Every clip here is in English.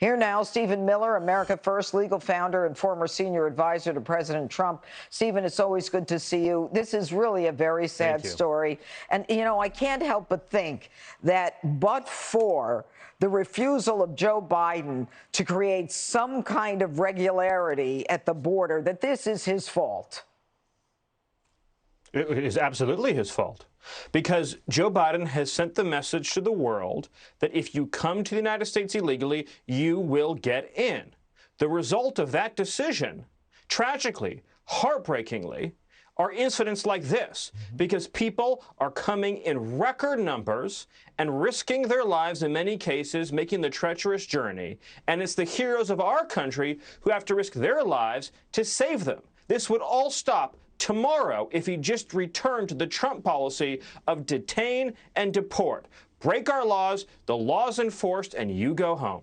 Here now, Stephen Miller, America First legal founder and former senior advisor to President Trump. Stephen, it's always good to see you. This is really a very sad story. And, you know, I can't help but think that but for the refusal of Joe Biden to create some kind of regularity at the border, that this is his fault. It is absolutely his fault, because Joe Biden has sent the message to the world that if you come to the United States illegally, you will get in. The result of that decision, tragically, heartbreakingly, are incidents like this, because people are coming in record numbers and risking their lives in many cases, making the treacherous journey. And it's the heroes of our country who have to risk their lives to save them. This would all stop tomorrow if he just returned to the Trump policy of detain and deport. Break our laws, the law's enforced, and you go home.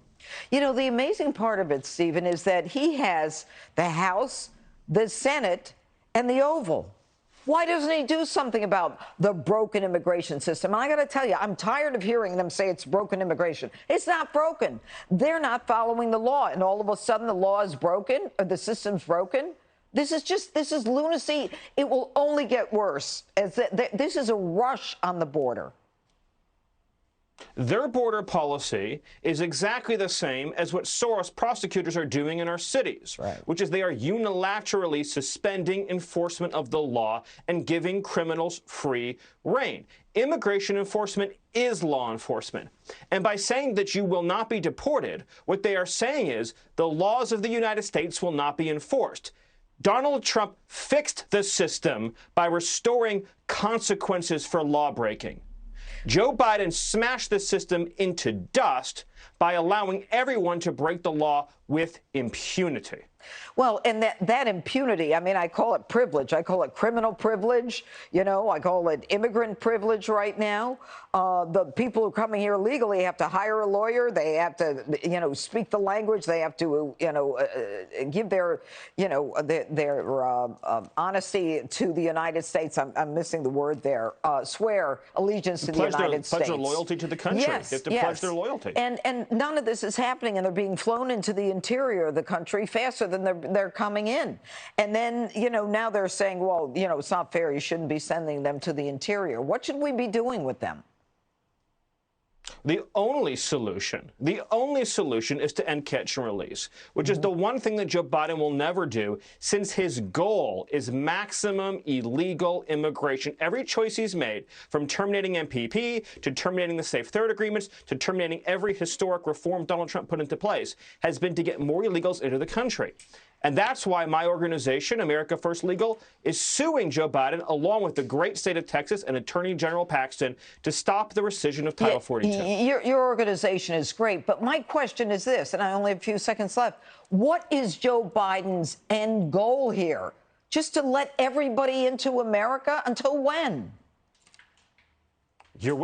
You know, the amazing part of it, Stephen, is that he has the House, the Senate, and the Oval. Why doesn't he do something about the broken immigration system? And I got to tell you, I'm tired of hearing them say it's broken immigration. It's not broken. They're not following the law, and all of a sudden the law is broken, or the system's broken. This is lunacy. It will only get worse. This is a rush on the border. Their border policy is exactly the same as what Soros prosecutors are doing in our cities, which is they are unilaterally suspending enforcement of the law and giving criminals free rein. Immigration enforcement is law enforcement. And by saying that you will not be deported, what they are saying is the laws of the United States will not be enforced. Donald Trump fixed the system by restoring consequences for lawbreaking. Joe Biden smashed the system into dust by allowing everyone to break the law with impunity. Well, and that impunity, I mean, I call it privilege. I call it criminal privilege. You know, I call it immigrant privilege right now. The people who are coming here legally have to hire a lawyer. They have to, you know, speak the language. They have to, you know, give their, you know, their honesty to the United States. I'm missing the word there. Swear allegiance to the United States. Pledge their loyalty to the country. Yes, they have to pledge their loyalty. And none of this is happening, and they're being flown into the interior of the country faster than they're coming in. And then, you know, now they're saying, well, you know, it's not fair. You shouldn't be sending them to the interior. What should we be doing with them? The only solution is to end catch and release, which is the one thing that Joe Biden will never do, since his goal is maximum illegal immigration. Every choice he's made, from terminating MPP to terminating the Safe Third agreements to terminating every historic reform Donald Trump put into place, has been to get more illegals into the country. And that's why my organization, America First Legal, is suing Joe Biden, along with the great state of Texas and Attorney General Paxton, to stop the rescission of Title 42. Your organization is great, but my question is this, and I only have a few seconds left. What is Joe Biden's end goal here? Just to let everybody into America? Until when? You're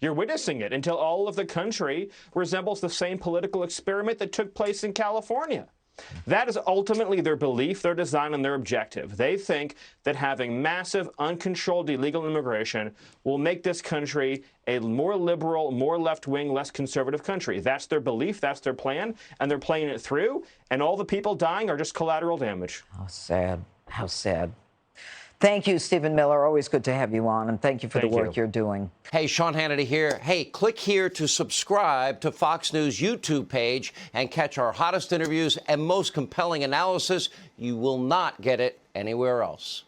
witnessing it until all of the country resembles the same political experiment that took place in California. That is ultimately their belief, their design, and their objective. They think that having massive, uncontrolled illegal immigration will make this country a more liberal, more left-wing, less conservative country. That's their belief, that's their plan, and they're playing it through, and all the people dying are just collateral damage. How sad. How sad. Thank you, Stephen Miller. Always good to have you on, and thank you for the work you're doing. Hey, Sean Hannity here. Hey, click here to subscribe to Fox News YouTube page and catch our hottest interviews and most compelling analysis. You will not get it anywhere else.